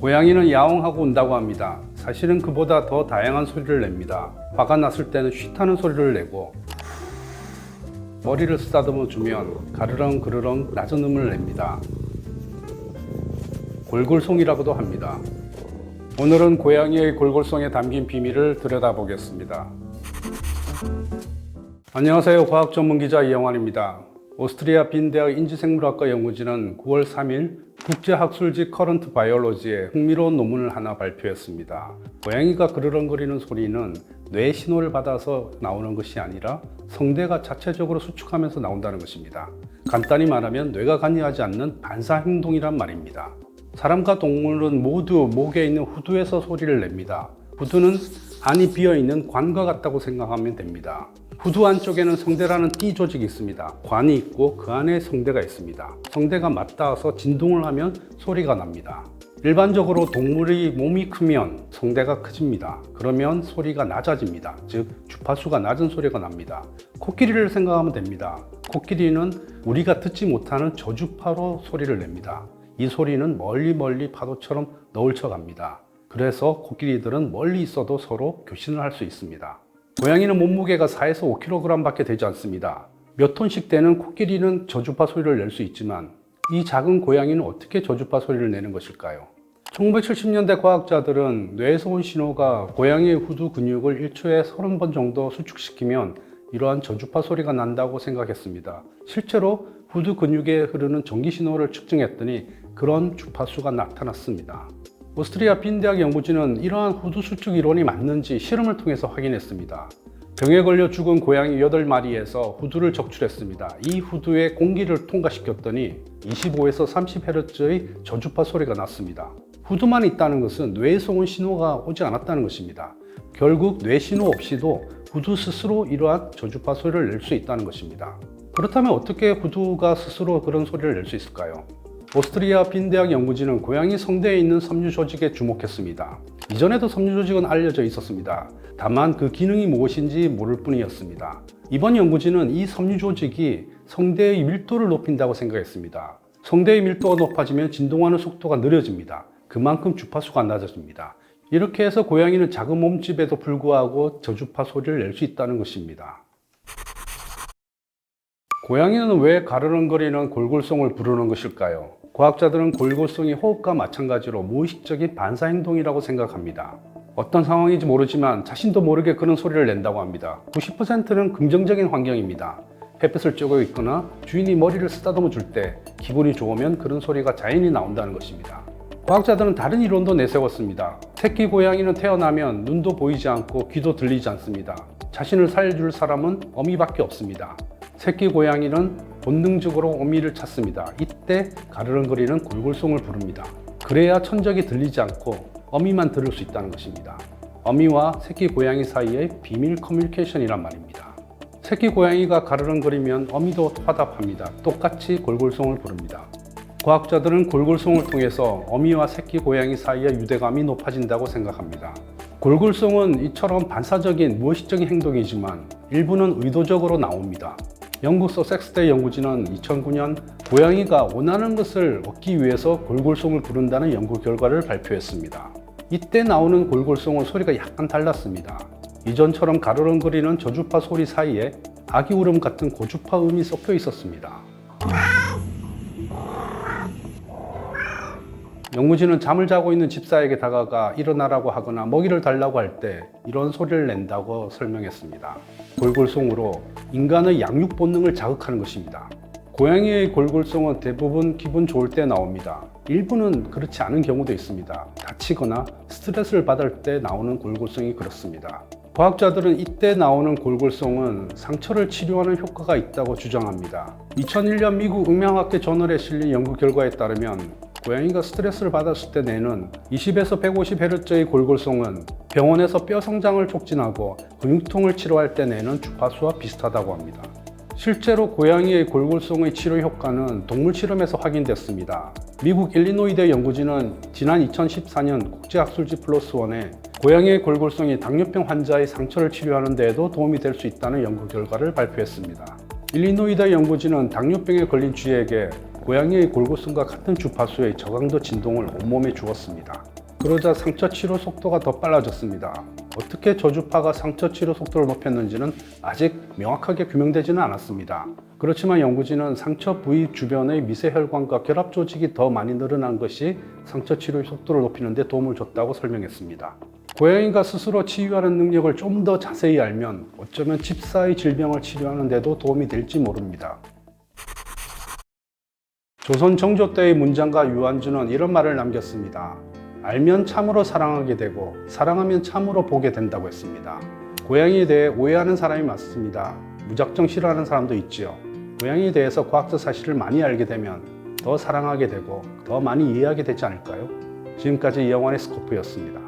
고양이는 야옹하고 운다고 합니다. 사실은 그보다 더 다양한 소리를 냅니다. 화가 났을 때는 쉿하는 소리를 내고, 머리를 쓰다듬어 주면 가르렁 그르렁 낮은 음을 냅니다. 골골송이라고도 합니다. 오늘은 고양이의 골골송에 담긴 비밀을 들여다보겠습니다. 안녕하세요. 과학 전문 기자 이영환입니다. 오스트리아 빈 대학 인지생물학과 연구진은 9월 3일 국제학술지 커런트 바이올로지에 흥미로운 논문을 하나 발표했습니다. 고양이가 그르렁거리는 소리는 뇌 신호를 받아서 나오는 것이 아니라 성대가 자체적으로 수축하면서 나온다는 것입니다. 간단히 말하면 뇌가 관여하지 않는 반사행동이란 말입니다. 사람과 동물은 모두 목에 있는 후두에서 소리를 냅니다. 후두는 안이 비어있는 관과 같다고 생각하면 됩니다. 후두 안쪽에는 성대라는 띠 조직이 있습니다. 관이 있고 그 안에 성대가 있습니다. 성대가 맞닿아서 진동을 하면 소리가 납니다. 일반적으로 동물의 몸이 크면 성대가 커집니다. 그러면 소리가 낮아집니다. 즉 주파수가 낮은 소리가 납니다. 코끼리를 생각하면 됩니다. 코끼리는 우리가 듣지 못하는 저주파로 소리를 냅니다. 이 소리는 멀리 파도처럼 너울쳐 갑니다. 그래서 코끼리들은 멀리 있어도 서로 교신을 할 수 있습니다. 고양이는 몸무게가 4에서 5kg 밖에 되지 않습니다. 몇 톤씩 되는 코끼리는 저주파 소리를 낼 수 있지만 이 작은 고양이는 어떻게 저주파 소리를 내는 것일까요? 1970년대 과학자들은 뇌에서 온 신호가 고양이의 후두 근육을 1초에 30번 정도 수축시키면 이러한 저주파 소리가 난다고 생각했습니다. 실제로 후두 근육에 흐르는 전기 신호를 측정했더니 그런 주파수가 나타났습니다. 오스트리아 빈 대학 연구진은 이러한 후두 수축 이론이 맞는지 실험을 통해서 확인했습니다. 병에 걸려 죽은 고양이 8마리에서 후두를 적출했습니다. 이 후두에 공기를 통과시켰더니 25에서 30Hz의 저주파 소리가 났습니다. 후두만 있다는 것은 뇌에서 온 신호가 오지 않았다는 것입니다. 결국 뇌 신호 없이도 후두 스스로 이러한 저주파 소리를 낼 수 있다는 것입니다. 그렇다면 어떻게 후두가 스스로 그런 소리를 낼 수 있을까요? 오스트리아 빈 대학 연구진은 고양이 성대에 있는 섬유 조직에 주목했습니다. 이전에도 섬유 조직은 알려져 있었습니다. 다만 그 기능이 무엇인지 모를 뿐이었습니다. 이번 연구진은 이 섬유 조직이 성대의 밀도를 높인다고 생각했습니다. 성대의 밀도가 높아지면 진동하는 속도가 느려집니다. 그만큼 주파수가 낮아집니다. 이렇게 해서 고양이는 작은 몸집에도 불구하고 저주파 소리를 낼 수 있다는 것입니다. 고양이는 왜 가르렁거리는 골골송을 부르는 것일까요? 과학자들은 골골송이 호흡과 마찬가지로 무의식적인 반사행동이라고 생각합니다. 어떤 상황인지 모르지만 자신도 모르게 그런 소리를 낸다고 합니다. 90%는 긍정적인 환경입니다. 햇볕을 쬐고 있거나 주인이 머리를 쓰다듬어 줄 때 기분이 좋으면 그런 소리가 자연히 나온다는 것입니다. 과학자들은 다른 이론도 내세웠습니다. 새끼 고양이는 태어나면 눈도 보이지 않고 귀도 들리지 않습니다. 자신을 살려줄 사람은 어미밖에 없습니다. 새끼 고양이는 본능적으로 어미를 찾습니다. 이때 가르렁거리는 골골송을 부릅니다. 그래야 천적이 들리지 않고 어미만 들을 수 있다는 것입니다. 어미와 새끼 고양이 사이의 비밀 커뮤니케이션이란 말입니다. 새끼 고양이가 가르렁거리면 어미도 화답합니다. 똑같이 골골송을 부릅니다. 과학자들은 골골송을 통해서 어미와 새끼 고양이 사이의 유대감이 높아진다고 생각합니다. 골골송은 이처럼 반사적인 무의식적인 행동이지만 일부는 의도적으로 나옵니다. 영국 서섹스대 연구진은 2009년 고양이가 원하는 것을 얻기 위해서 골골송을 부른다는 연구 결과를 발표했습니다. 이때 나오는 골골송은 소리가 약간 달랐습니다. 이전처럼 가르렁거리는 저주파 소리 사이에 아기 울음 같은 고주파 음이 섞여 있었습니다. 연구진은 잠을 자고 있는 집사에게 다가가 일어나라고 하거나 먹이를 달라고 할 때 이런 소리를 낸다고 설명했습니다. 골골송으로 인간의 양육 본능을 자극하는 것입니다. 고양이의 골골송은 대부분 기분 좋을 때 나옵니다. 일부는 그렇지 않은 경우도 있습니다. 다치거나 스트레스를 받을 때 나오는 골골송이 그렇습니다. 과학자들은 이때 나오는 골골송은 상처를 치료하는 효과가 있다고 주장합니다. 2001년 미국 음향학회 저널에 실린 연구 결과에 따르면 고양이가 스트레스를 받았을 때 내는 20에서 150Hz의 골골송은 병원에서 뼈 성장을 촉진하고 근육통을 치료할 때 내는 주파수와 비슷하다고 합니다. 실제로 고양이의 골골송의 치료 효과는 동물 실험에서 확인됐습니다. 미국 일리노이대 연구진은 지난 2014년 국제학술지 플러스1에 고양이의 골골송이 당뇨병 환자의 상처를 치료하는 데에도 도움이 될 수 있다는 연구 결과를 발표했습니다. 일리노이대 연구진은 당뇨병에 걸린 쥐에게 고양이의 골골송과 같은 주파수의 저강도 진동을 온몸에 주었습니다. 그러자 상처 치료 속도가 더 빨라졌습니다. 어떻게 저주파가 상처 치료 속도를 높였는지는 아직 명확하게 규명되지는 않았습니다. 그렇지만 연구진은 상처 부위 주변의 미세혈관과 결합 조직이 더 많이 늘어난 것이 상처 치료의 속도를 높이는 데 도움을 줬다고 설명했습니다. 고양이가 스스로 치유하는 능력을 좀 더 자세히 알면 어쩌면 집사의 질병을 치료하는 데도 도움이 될지 모릅니다. 조선 정조 때의 문장가 유한주는 이런 말을 남겼습니다. 알면 참으로 사랑하게 되고 사랑하면 참으로 보게 된다고 했습니다. 고양이에 대해 오해하는 사람이 많습니다. 무작정 싫어하는 사람도 있지요. 고양이에 대해서 과학적 사실을 많이 알게 되면 더 사랑하게 되고 더 많이 이해하게 되지 않을까요? 지금까지 이영환의 스코프였습니다.